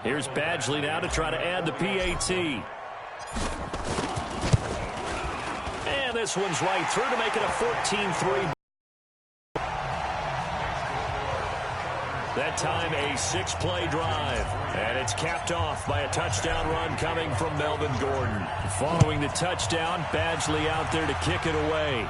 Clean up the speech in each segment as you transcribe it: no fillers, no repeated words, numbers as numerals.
Here's Badgley now to try to add the PAT. And this one's right through to make it a 14-3. That time a 6-play drive. And it's capped off by a touchdown run coming from Melvin Gordon. Following the touchdown, Badgley out there to kick it away.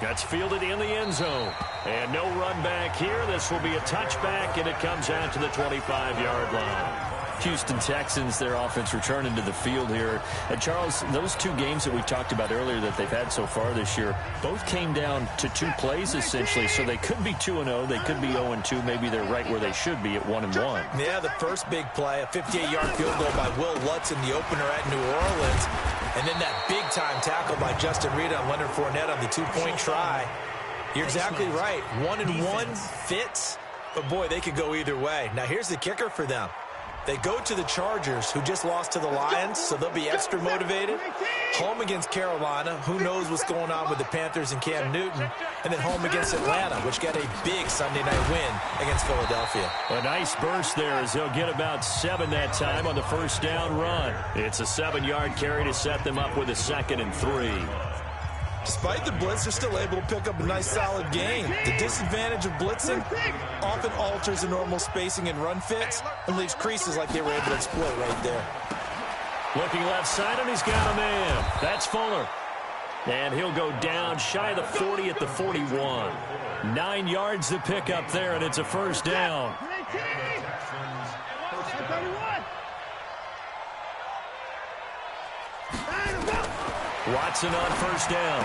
Gets fielded in the end zone. And no run back here. This will be a touchback, and it comes out to the 25-yard line. Houston Texans, their offense returning to the field here. And Charles, those two games that we talked about earlier that they've had so far this year, both came down to 2 plays essentially. So they could be 2-0, they could be 0-2. Maybe they're right where they should be at 1-1. Yeah, the first big play, a 58-yard field goal by Will Lutz in the opener at New Orleans. And then that big-time tackle by Justin Reed on Leonard Fournette on the 2-point try. You're exactly right. 1-1 fits, but boy, they could go either way. Now here's the kicker for them. They go to the Chargers, who just lost to the Lions, so they'll be extra motivated. Home against Carolina, who knows what's going on with the Panthers and Cam Newton. And then home against Atlanta, which got a big Sunday night win against Philadelphia. A nice burst there as they'll get about 7 that time on the first down run. It's a 7-yard carry to set them up with a 2nd and 3. Despite the blitz, they're still able to pick up a nice, solid gain. The disadvantage of blitzing often alters the normal spacing and run fits and leaves creases like they were able to exploit right there. Looking left side, and he's got a man. That's Fuller. And he'll go down shy of the 40 at the 41. 9 yards to pick up there, and it's a first down. Watson on first down.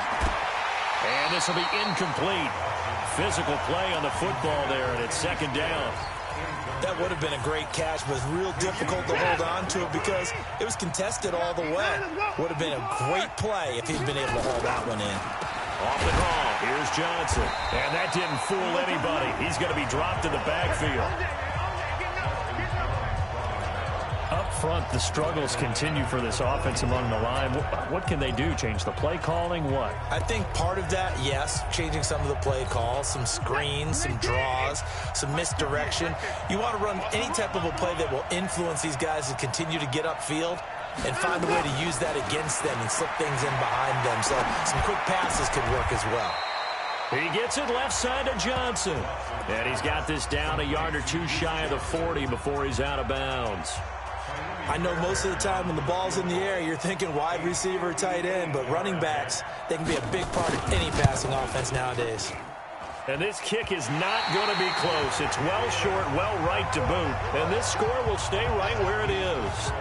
And this will be incomplete. Physical play on the football there, and it's 2nd down. That would have been a great catch, but real difficult to hold on to it because it was contested all the way. Would have been a great play if he'd been able to haul that one in. Off the draw, here's Johnson. And that didn't fool anybody. He's going to be dropped in the backfield. Up front, the struggles continue for this offense among the line. What can they do? Change the play calling? What? I think part of that, yes, changing some of the play calls, some screens, some draws, some misdirection. You want to run any type of a play that will influence these guys to continue to get upfield and find a way to use that against them and slip things in behind them. So some quick passes could work as well. He gets it left side to Johnson. And he's got this down a yard or 2 shy of the 40 before he's out of bounds. I know most of the time when the ball's in the air, you're thinking wide receiver, tight end, but running backs, they can be a big part of any passing offense nowadays. And this kick is not going to be close. It's well short, well right to boot. And this score will stay right where it is.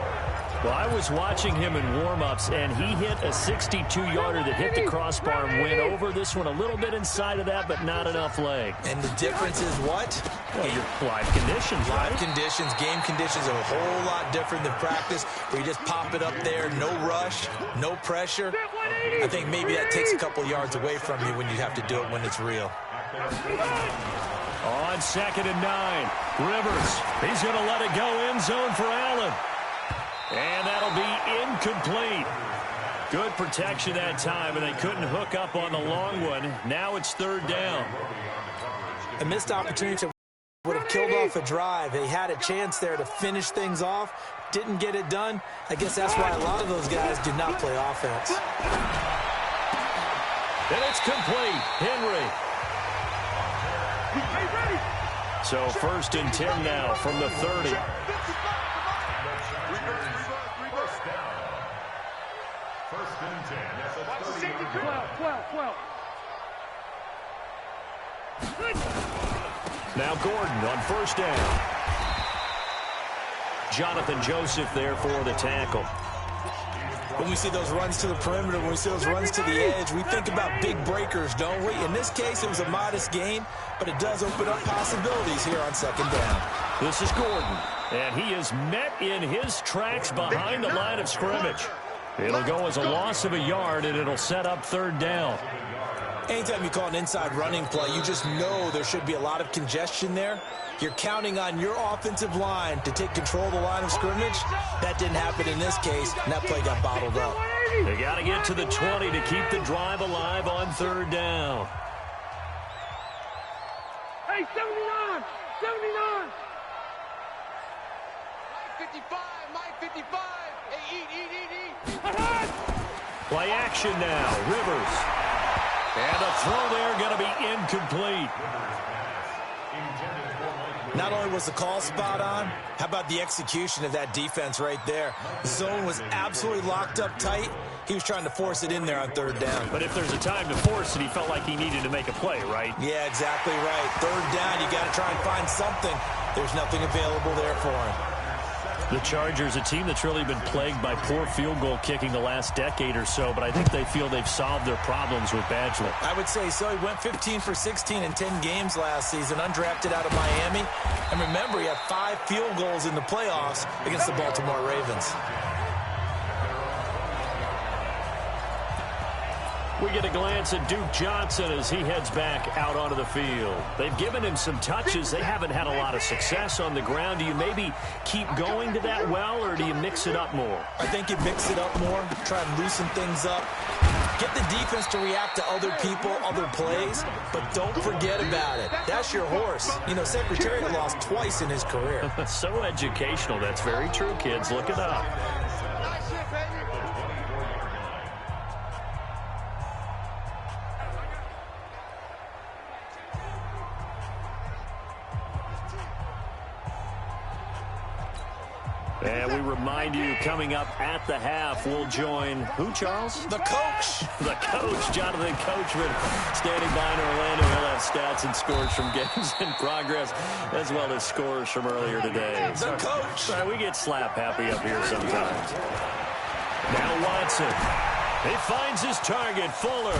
Well, I was watching him in warm-ups, and he hit a 62-yarder that hit the crossbar and went over. This one a little bit inside of that, but not enough leg. And the difference is what? Well, your live conditions, right? Live conditions, game conditions are a whole lot different than practice, where you just pop it up there, no rush, no pressure. I think maybe that takes a couple yards away from you when you have to do it when it's real. On 2nd and 9, Rivers. He's going to let it go end zone for Allen. And that'll be incomplete. Good protection that time, and they couldn't hook up on the long one. Now it's 3rd down. A missed opportunity would have killed off a drive. They had a chance there to finish things off. Didn't get it done. I guess that's why a lot of those guys do not play offense. And it's complete. Henry. So 1st and 10 now from the 30. Now Gordon on 1st down. Jonathan Joseph there for the tackle. When we see those runs to the perimeter, when we see those runs to the edge, we think about big breakers, don't we? In this case, it was a modest gain, but it does open up possibilities here on 2nd down. This is Gordon, and he is met in his tracks behind the line of scrimmage. It'll go as a loss of a yard, and it'll set up 3rd down. Anytime you call an inside running play, you just know there should be a lot of congestion there. You're counting on your offensive line to take control of the line of scrimmage. That didn't happen in this case, and that play got bottled up. They got to get to the 20 to keep the drive alive on 3rd down. Hey, 79! 79! Play action now. Rivers. And a throw there going to be incomplete. Not only was the call spot on, how about the execution of that defense right there? The zone was absolutely locked up tight. He was trying to force it in there on third down. But if there's a time to force it, he felt like he needed to make a play, right? Yeah, exactly right. Third down, you got to try and find something. There's nothing available there for him. The Chargers, a team that's really been plagued by poor field goal kicking the last decade or so, but I think they feel they've solved their problems with Badgley. I would say so. He went 15 for 16 in 10 games last season, undrafted out of Miami. And remember, he had 5 field goals in the playoffs against the Baltimore Ravens. We get a glance at Duke Johnson as he heads back out onto the field. They've given him some touches. They haven't had a lot of success on the ground. Do you maybe keep going to that well, or do you mix it up more? I think you mix it up more, try and loosen things up. Get the defense to react to other people, other plays, but don't forget about it. That's your horse. You know, Secretariat lost twice in his career. So educational. That's very true, kids. Look it up. And we remind you, coming up at the half, we'll join who, Charles? The coach. The coach, Jonathan Coachman, standing by in Orlando. He'll have stats and scores from games in progress, as well as scores from earlier today. The coach. Sorry, we get slap happy up here sometimes. Now Watson. He finds his target, Fuller.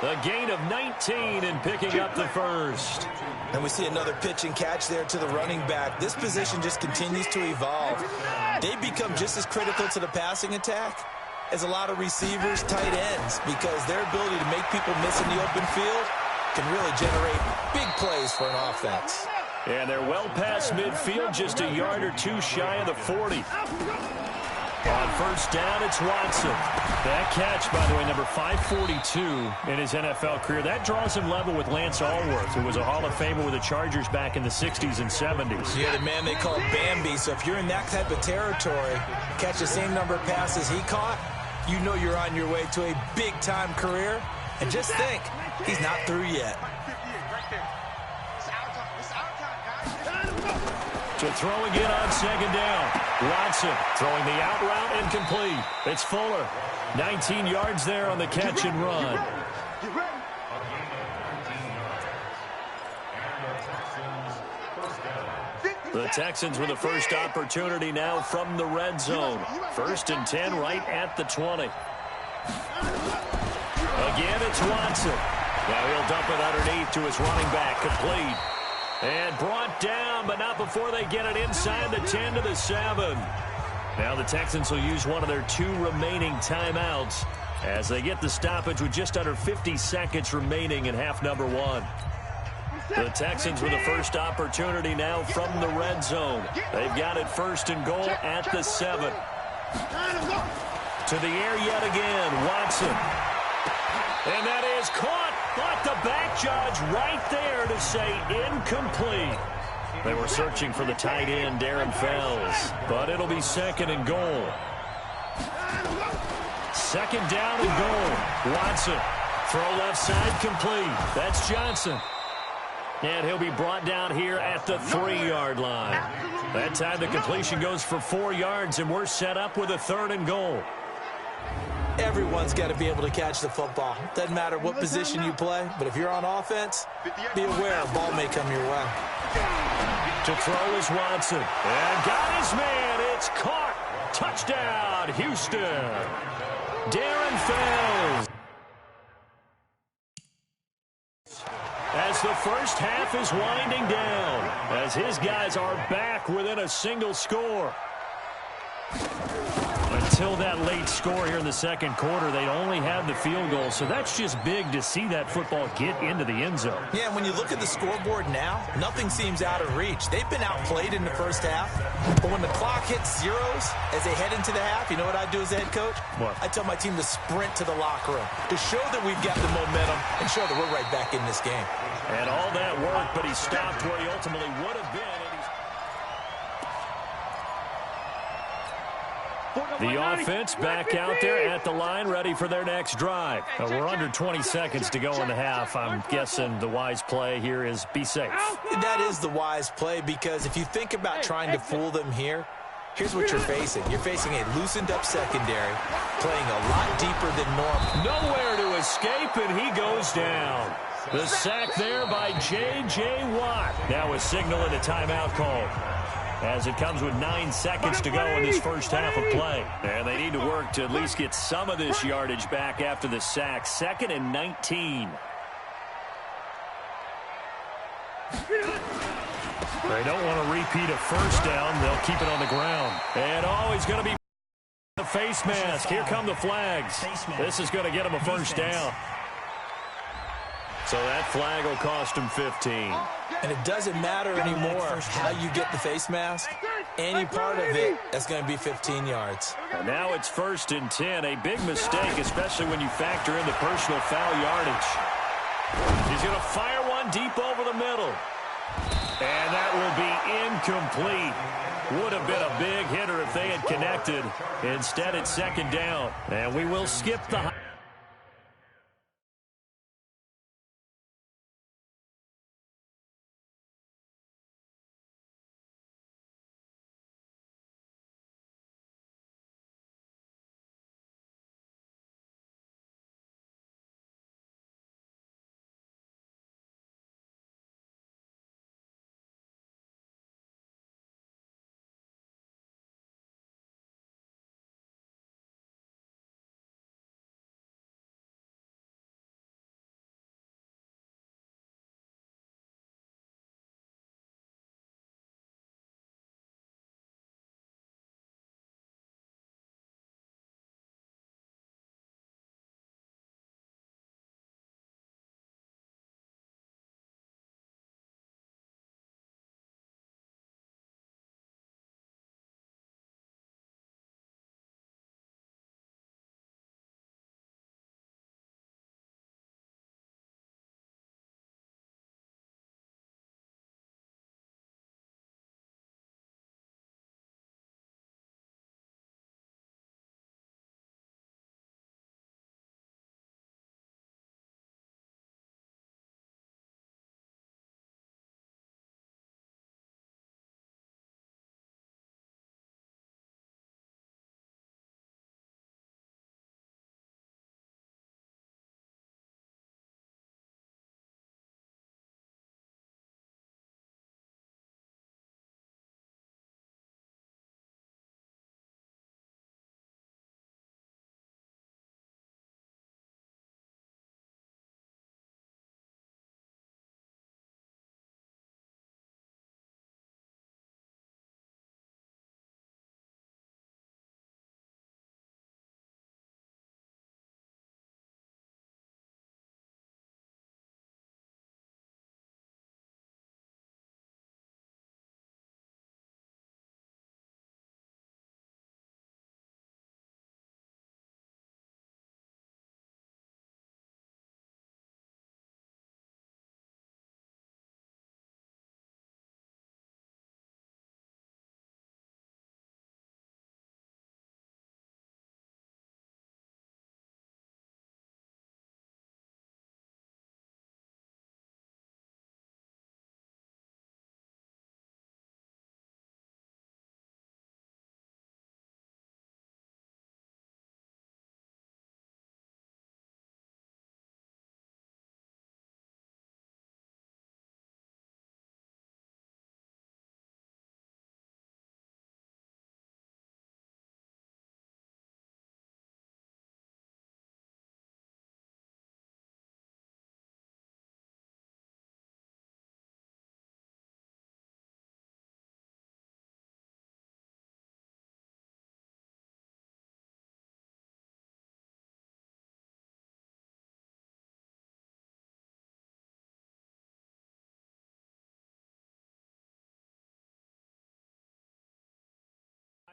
A gain of 19 and picking up the first. And we see another pitch and catch there to the running back. This position just continues to evolve. They become just as critical to the passing attack as a lot of receivers, tight ends, because their ability to make people miss in the open field can really generate big plays for an offense. And they're well past midfield, just a yard or two shy of the 40. On first down, it's Watson. That catch, by the way, number 542 in his NFL career. That draws him level with Lance Allworth, who was a Hall of Famer with the Chargers back in the 60s and 70s. Yeah, the man they call Bambi. So if you're in that type of territory, catch the same number of passes he caught, you know you're on your way to a big-time career. And just think, he's not through yet. To throw again on second down. Watson throwing the out route incomplete. It's Fuller. 19 yards there on the catch and run. The Texans with the first opportunity now from the red zone. 1st and 10 right at the 20. Again, it's Watson. Now he'll dump it underneath to his running back. Complete. And brought down, but not before they get it inside the 10 to the 7. Now the Texans will use one of their 2 remaining timeouts as they get the stoppage with just under 50 seconds remaining in half number 1. The Texans with the first opportunity now from the red zone. They've got it 1st and goal at the 7. To the air yet again, Watson. And that is caught. Got the back judge right there to say incomplete. They were searching for the tight end, Darren Fells, but it'll be 2nd and goal. 2nd down and goal. Watson, throw left side complete. That's Johnson. And he'll be brought down here at the 3-yard line. That time the completion goes for 4 yards, and we're set up with a 3rd and goal. Everyone's got to be able to catch the football. Doesn't matter what position you play, but if you're on offense, be aware a ball may come your way. To throw is Watson. And got his man. It's caught. Touchdown, Houston. Darren Fells. As the first half is winding down, as his guys are back within a single score. Until that late score here in the 2nd quarter, they'd only had the field goal, so that's just big to see that football get into the end zone. Yeah, and when you look at the scoreboard now, nothing seems out of reach. They've been outplayed in the first half, but when the clock hits zeros as they head into the half, you know what I do as a head coach? What? I tell my team to sprint to the locker room to show that we've got the momentum and show that we're right back in this game. And all that work, but he stopped where he ultimately would have been. The offense back out there at the line, ready for their next drive. We're under 20 seconds to go in the half. I'm guessing the wise play here is be safe. That is the wise play, because if you think about trying to fool them here, here's what you're facing. You're facing a loosened-up secondary, playing a lot deeper than normal. Nowhere to escape, and he goes down. The sack there by J.J. Watt. Now a signal and a timeout call, as it comes with 9 seconds to go in this first half of play. And they need to work to at least get some of this yardage back after the sack. 2nd and 19. They don't want to repeat a first down. They'll keep it on the ground. And he's going to be the face mask. Here come the flags. This is going to get him a first down. So that flag will cost him 15. And it doesn't matter anymore how you get the face mask. Any part of it, that's going to be 15 yards. And now it's 1st and 10. A big mistake, especially when you factor in the personal foul yardage. He's going to fire one deep over the middle. And that will be incomplete. Would have been a big hitter if they had connected. Instead, it's 2nd down. And we will skip the...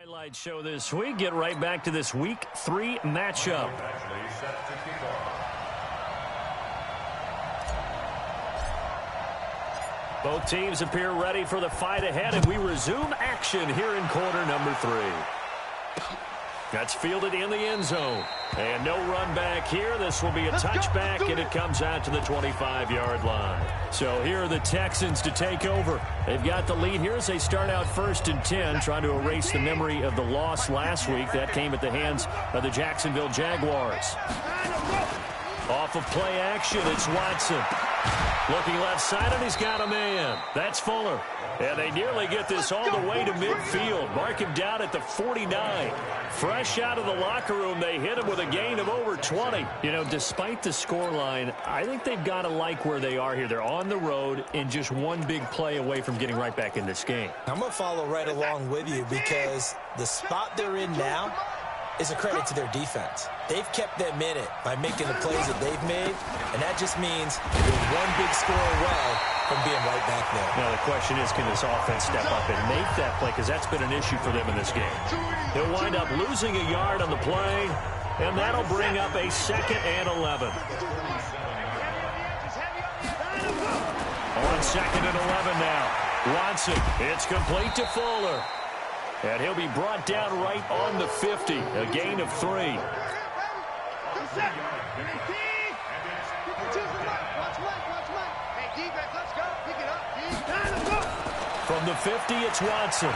Highlight show this week. Get right back to this Week 3 matchup. Both teams appear ready for the fight ahead, and we resume action here in quarter number 3. That's fielded in the end zone. And no run back here. This will be a touchback, and it comes out to the 25-yard line. So here are the Texans to take over. They've got the lead here as they start out 1st and 10, trying to erase the memory of the loss last week. That came at the hands of the Jacksonville Jaguars. Off of play action, it's Watson. Looking left side, and he's got a man. That's Fuller. And they nearly get this all the way to midfield. Mark him down at the 49. Fresh out of the locker room, they hit him with a gain of over 20. You know, despite the scoreline, I think they've got to like where they are here. They're on the road and just one big play away from getting right back in this game. I'm going to follow right along with you because the spot they're in now is a credit to their defense. They've kept them in it by making the plays that they've made, and that just means they're one big score away from being right back there. Now the question is, can this offense step up and make that play? Because that's been an issue for them in this game. They'll wind up losing a yard on the play, and that'll bring up a 2nd and 11. On 2nd and 11 now. Watson, it's complete to Fuller. And he'll be brought down right on the 50. A gain of 3. From the 50, it's Watson.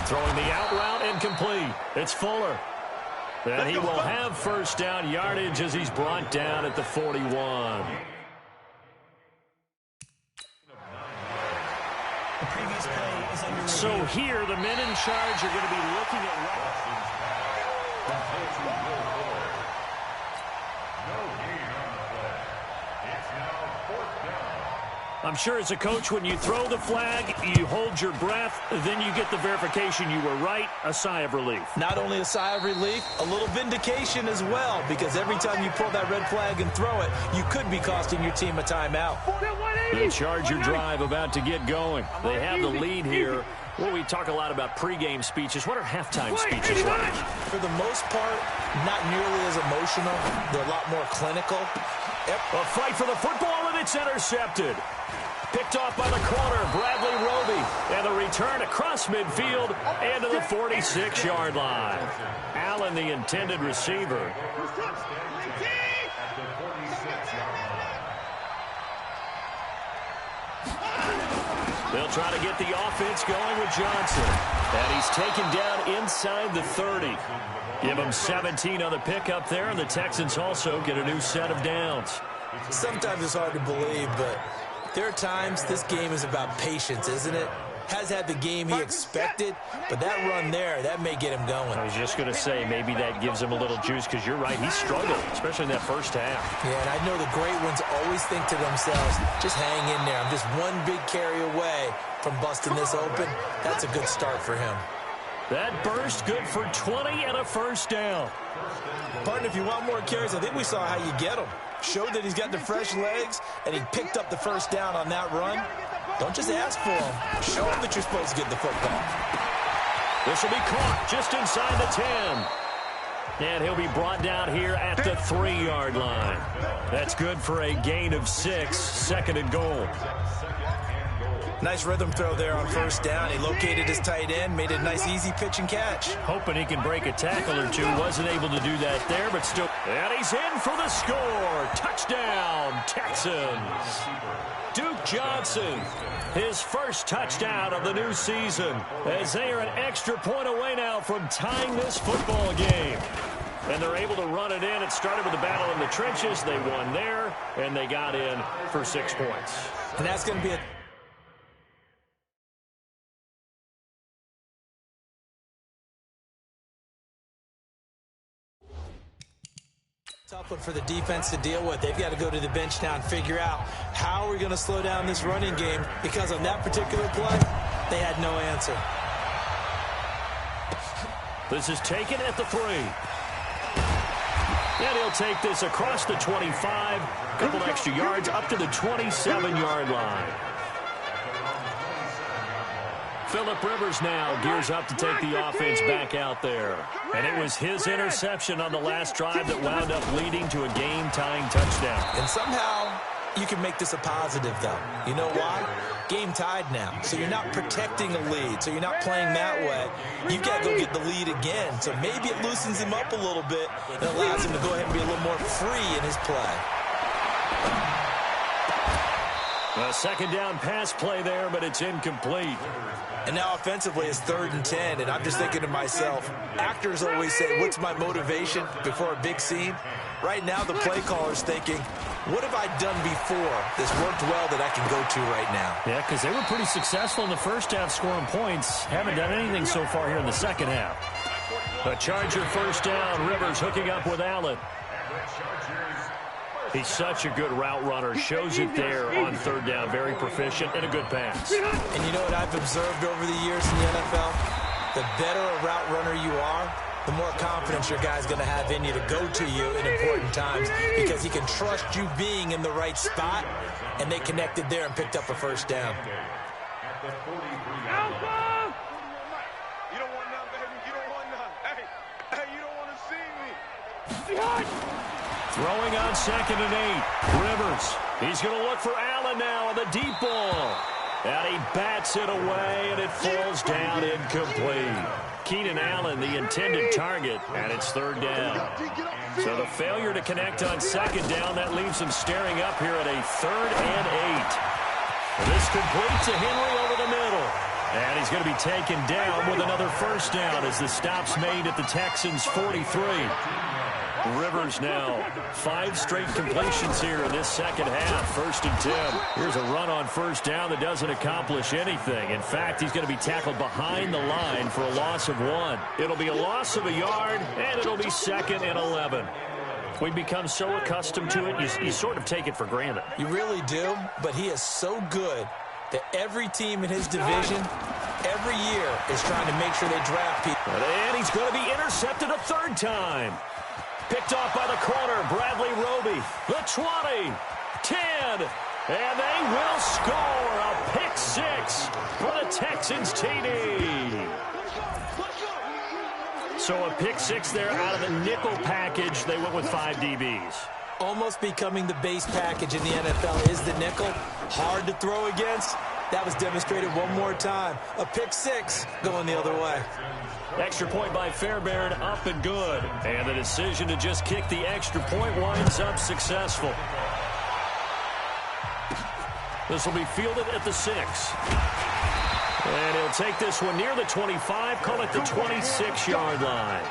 Throwing the out route and complete. It's Fuller. And he will have first down yardage as he's brought down at the 41. So here, the men in charge are going to be looking at... I'm sure as a coach, when you throw the flag, you hold your breath, then you get the verification you were right, a sigh of relief. Not only a sigh of relief, a little vindication as well, because every time you pull that red flag and throw it, you could be costing your team a timeout. The Charger drive about to get going. They have the lead here. Well, we talk a lot about pregame speeches. What are halftime speeches like? For the most part, not nearly as emotional. They're a lot more clinical. A fight for the football, and it's intercepted. Picked off by the corner, Bradley Roby. And the return across midfield and to the 46-yard line. Allen, the intended receiver. They'll try to get the offense going with Johnson. And he's taken down inside the 30. Give him 17 on the pickup there, and the Texans also get a new set of downs. Sometimes it's hard to believe, but there are times this game is about patience, isn't it? Has had the game he expected, but that run there, that may get him going. I was just going to say, maybe that gives him a little juice, because you're right, he struggled, especially in that first half. Yeah, and I know the great ones always think to themselves, just hang in there. I'm just one big carry away from busting this open. That's a good start for him. That burst good for 20 and a first down. Partner, if you want more carries, I think we saw how you get them. Showed that he's got the fresh legs, and he picked up the first down on that run. Don't just ask for him. Show him that you're supposed to get the football. This will be caught just inside the 10. And he'll be brought down here at the 3-yard line. That's good for a gain of 6, 2nd and goal. Nice rhythm throw there on first down. He located his tight end, made a nice easy pitch and catch. Hoping he can break a tackle or two. Wasn't able to do that there, but still. And he's in for the score. Touchdown, Texans. Duke Johnson, his first touchdown of the new season, as they are an extra point away now from tying this football game. And they're able to run it in. It started with a battle in the trenches. They won there, and they got in for 6 points. And that's going to be a tough one for the defense to deal with. They've got to go to the bench now and figure out how we're going to slow down this running game, because on that particular play, they had no answer. This is taken at the 3. And he'll take this across the 25, a couple extra yards up to the 27-yard line. Phillip Rivers now gears up to take the offense back out there. And it was his interception on the last drive that wound up leading to a game-tying touchdown. And somehow you can make this a positive, though. You know why? game tied now. So you're not protecting a lead. So you're not playing that way. You've got to go get the lead again. So maybe it loosens him up a little bit and allows him to go ahead and be a little more free in his play. A second down pass play there, but it's incomplete. And now offensively it's 3rd and 10, and I'm just thinking to myself, actors always say, what's my motivation before a big scene? Right now the play caller's thinking, what have I done before that's worked well that I can go to right now? Yeah, because they were pretty successful in the first half scoring points. Haven't done anything so far here in the second half. A Charger first down. Rivers hooking up with Allen. He's such a good route runner. Shows it there on 3rd down. Very proficient and a good pass. And you know what I've observed over the years in the NFL? The better a route runner you are, the more confidence your guy's going to have in you to go to you in important times because he can trust you being in the right spot, and they connected there and picked up a first down. Throwing on 2nd and 8. Rivers. He's going to look for Allen now on the deep ball. And he bats it away, and it falls down incomplete. Keenan Allen, the intended target, and it's 3rd down. So the failure to connect on 2nd down, that leaves him staring up here at a 3rd and 8. This completes to Henry over the middle. And he's going to be taken down with another first down as the stop's made at the Texans' 43. Rivers now 5 straight completions here in this second half. 1st and 10. Here's a run on first down that doesn't accomplish anything. In fact, he's going to be tackled behind the line for a loss of 1. It'll be a loss of a yard, and it'll be 2nd and 11. We've become so accustomed to it, you sort of take it for granted. You really do, but he is so good that every team in his division every year is trying to make sure they draft people. And he's going to be intercepted a 3rd time. Picked off by the corner, Bradley Roby. The 20, 10, and they will score a pick 6 for the Texans TD. So a pick 6 there out of the nickel package. They went with 5 DBs. Almost becoming the base package in the NFL is the nickel. Hard to throw against. That was demonstrated one more time. A pick 6 going the other way. Extra point by Fairbairn, up and good. And the decision to just kick the extra point winds up successful. This will be fielded at the 6. And he'll take this one near the 25, call it the 26-yard line.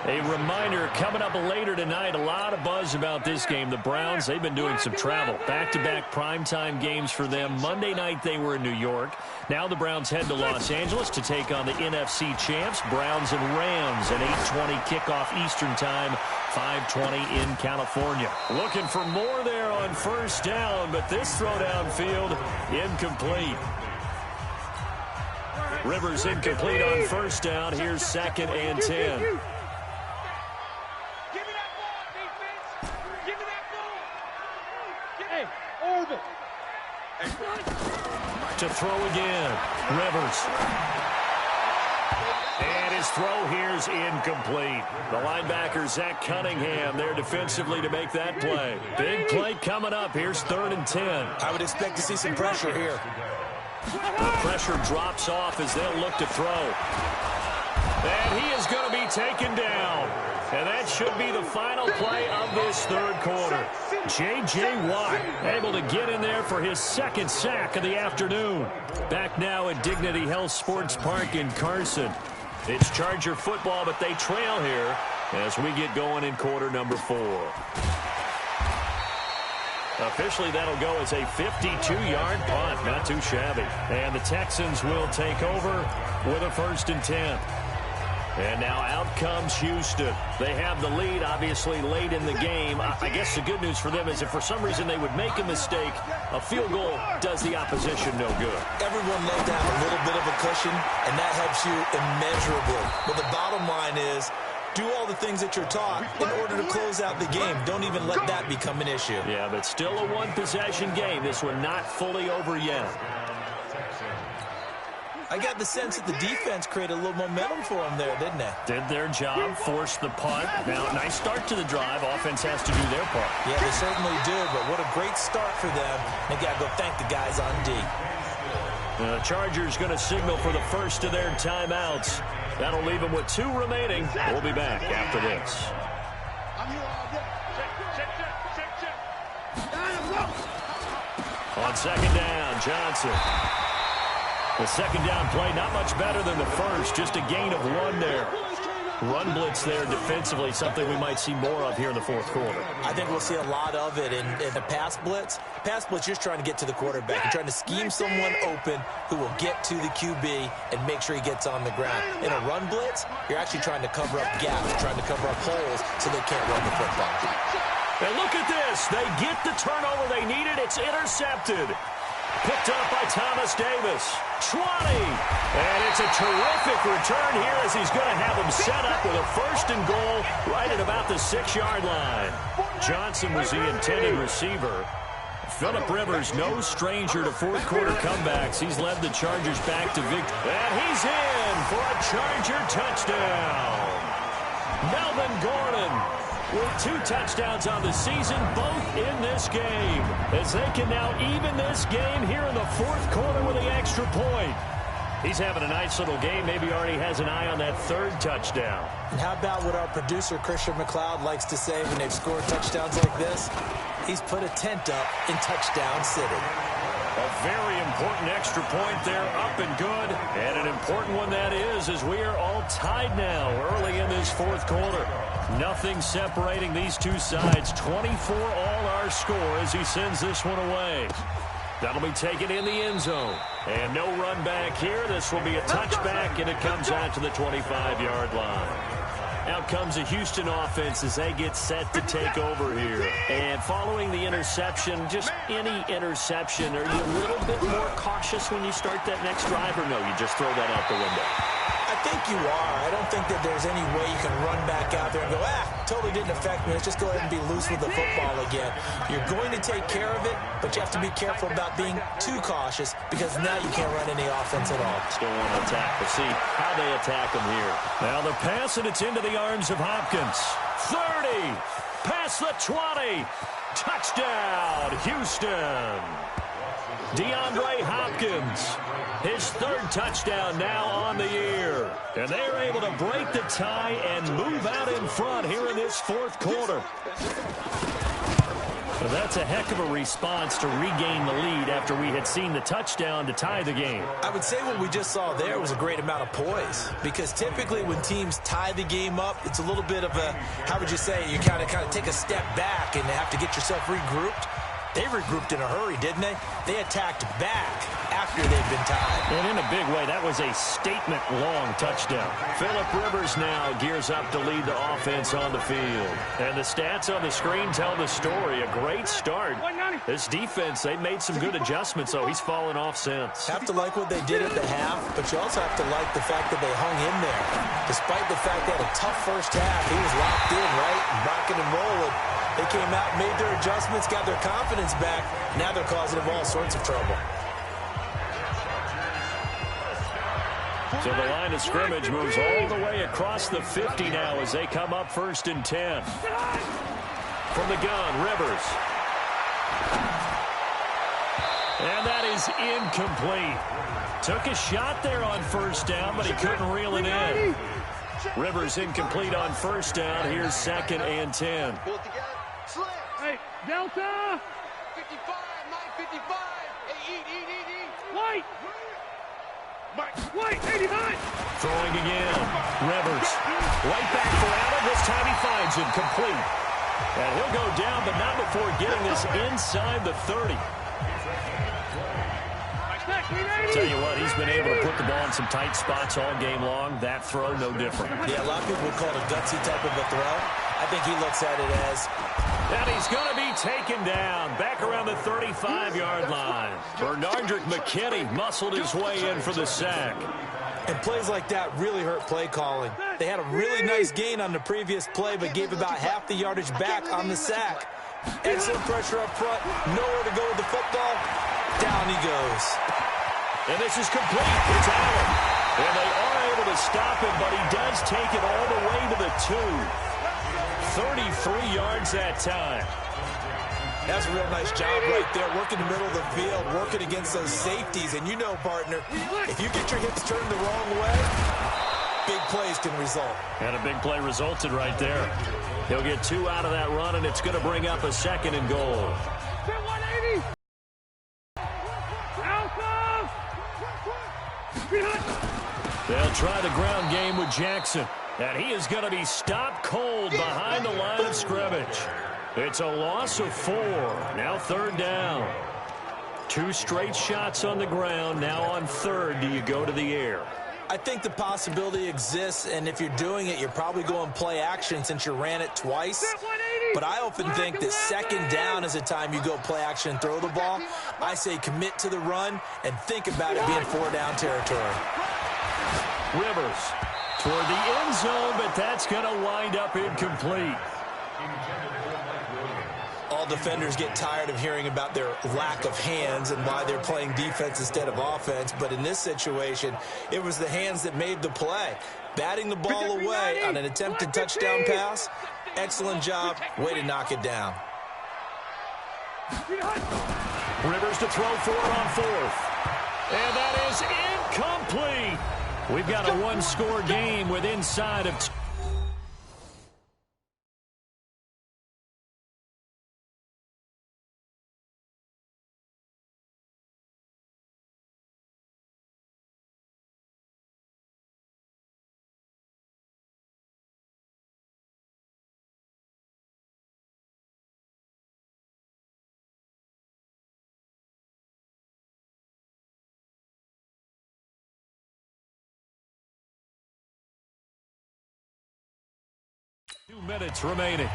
A reminder, coming up later tonight, a lot of buzz about this game. The Browns, they've been doing some travel. Back-to-back primetime games for them. Monday night, they were in New York. Now the Browns head to Los Angeles to take on the NFC champs, Browns and Rams. An 8:20 kickoff Eastern time, 5:20 in California. Looking for more there on first down, but this throw downfield, incomplete. Rivers incomplete on first down. Here's 2nd and 10. To throw again, Rivers. And his throw here's incomplete. The linebacker, Zach Cunningham, there defensively to make that play. Big play coming up. Here's 3rd and 10. I would expect to see some pressure here. The pressure drops off as they'll look to throw. And he is going to be taken down. And that should be the final play of this 3rd quarter. J.J. Watt able to get in there for his 2nd sack of the afternoon. Back now at Dignity Health Sports Park in Carson. It's Charger football, but they trail here as we get going in quarter number 4. Officially, that'll go as a 52-yard punt. Not too shabby. And the Texans will take over with a 1st and 10. And now out comes Houston. They have the lead, obviously, late in the game. I guess the good news for them is if for some reason they would make a mistake, a field goal does the opposition no good. Everyone loves to have a little bit of a cushion, and that helps you immeasurably. But the bottom line is, do all the things that you're taught in order to close out the game. Don't even let that become an issue. Yeah, but still a one-possession game. This one not fully over yet. I got the sense that the defense created a little momentum for them there, didn't they? Did their job, forced the punt. Now, nice start to the drive. Offense has to do their part. Yeah, they certainly do, but what a great start for them. They got to go thank the guys on D. The Chargers going to signal for the first of their timeouts. That'll leave them with 2 remaining. We'll be back after this. On second down, Johnson. The second down play, not much better than the first, just a gain of 1 there. Run blitz there defensively, something we might see more of here in the fourth quarter. I think we'll see a lot of it in the pass blitz. Pass blitz, you're trying to get to the quarterback. You're trying to scheme someone open who will get to the QB and make sure he gets on the ground. In a run blitz, you're actually trying to cover up gaps, trying to cover up holes so they can't run the football. And look at this. They get the turnover they needed. It's intercepted. Picked up by Thomas Davis. 20. And it's a terrific return here as he's going to have them set up with a 1st and goal right at about the 6-yard line. Johnson was the intended receiver. Phillip Rivers, no stranger to fourth-quarter comebacks. He's led the Chargers back to victory. And he's in for a Charger touchdown. Melvin Gordon with 2 touchdowns on the season, both in this game, as they can now even this game here in the fourth quarter with the extra point. He's having a nice little game. Maybe already has an eye on that 3rd touchdown. And how about what our producer, Christian McLeod, likes to say when they've scored touchdowns like this? He's put a tent up in Touchdown City. A very important extra point there, up and good. And an important one that is, as we are all tied now early in this fourth quarter. Nothing separating these two sides. 24 all our score as he sends this one away. That'll be taken in the end zone. And no run back here. This will be a touchback, and it comes out to the 25-yard line. Out comes the Houston offense as they get set to take over here. And following the interception, just any interception, are you a little bit more cautious when you start that next drive, or no, you just throw that out the window? I think you are. I don't think that there's any way you can run back out there and go, totally didn't affect me. Let's just go ahead and be loose with the football again. You're going to take care of it, but you have to be careful about being too cautious because now you can't run any offense at all. Still want to attack. We'll see how they attack them here. Now the pass, and it's into the arms of Hopkins. 30. Past the 20. Touchdown, Houston. DeAndre Hopkins, his 3rd touchdown now on the year. And they're able to break the tie and move out in front here in this fourth quarter. Well, that's a heck of a response to regain the lead after we had seen the touchdown to tie the game. I would say what we just saw there was a great amount of poise, because typically when teams tie the game up, it's a little bit of a, how would you say, you kind of take a step back and have to get yourself regrouped. They regrouped in a hurry, didn't they? They attacked back after they'd been tied. And in a big way, that was a statement-long touchdown. Phillip Rivers now gears up to lead the offense on the field. And the stats on the screen tell the story. A great start. This defense, they made some good adjustments, so he's fallen off since. Have to like what they did at the half, but you also have to like the fact that they hung in there. Despite the fact they had a tough first half, he was locked in, right? Rocking and rolling. They came out, made their adjustments, got their confidence back. Now they're causing them all sorts of trouble. So the line of scrimmage moves all the way across the 50 now as they come up 1st and 10. From the gun, Rivers. And that is incomplete. Took a shot there on 1st down, but he couldn't reel it in. Rivers incomplete on 1st down. Here's 2nd and 10. Hey, Delta! 55, 955. Hey, eat. White! White, 89! Throwing again. Rivers. Right back for Allen. This time he finds him complete. And he'll go down, but not before getting this inside the 30. Tell you what, he's been able to put the ball in some tight spots all game long. That throw, no different. Yeah, a lot of people would call it a gutsy type of a throw. I think he looks at it as... And he's going to be taken down back around the 35-yard line. Bernardrick McKinney muscled his way in for the sack. And plays like that really hurt play calling. They had a really nice gain on the previous play, but gave about half the yardage back on the sack. Excellent pressure up front. Nowhere to go with the football. Down he goes. And this is complete. It's Allen. And they are able to stop him, but he does take it all the way to the 2. 33 yards that time. That's a real nice job right there, working the middle of the field, working against those safeties. And you know, partner, if you get your hips turned the wrong way, big plays can result. And a big play resulted right there. He'll get 2 out of that run, and it's going to bring up a 2nd and goal. They'll try the ground game with Jackson. And he is going to be stopped cold behind the line of scrimmage. It's a loss of 4. Now 3rd down. 2 straight shots on the ground. Now on 3rd, do you go to the air? I think the possibility exists, and if you're doing it, you're probably going play action since you ran it twice. But I often think that 2nd down is the time you go play action and throw the ball. I say commit to the run and think about it being 4-down territory. Rivers toward the end zone, but that's going to wind up incomplete. All defenders get tired of hearing about their lack of hands and why they're playing defense instead of offense. But in this situation, it was the hands that made the play. Batting the ball away on an attempted touchdown pass, excellent job. Way to knock it down. Rivers to throw for it on 4th. And that is incomplete. We've got a 1-score game with inside of 2. Two minutes remaining.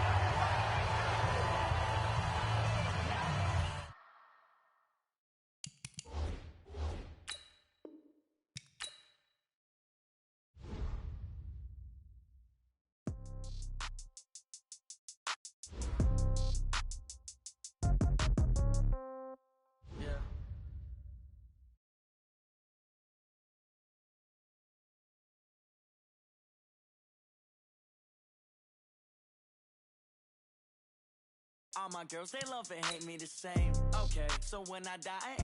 All my girls, they love and hate me the same. Okay, so when I die,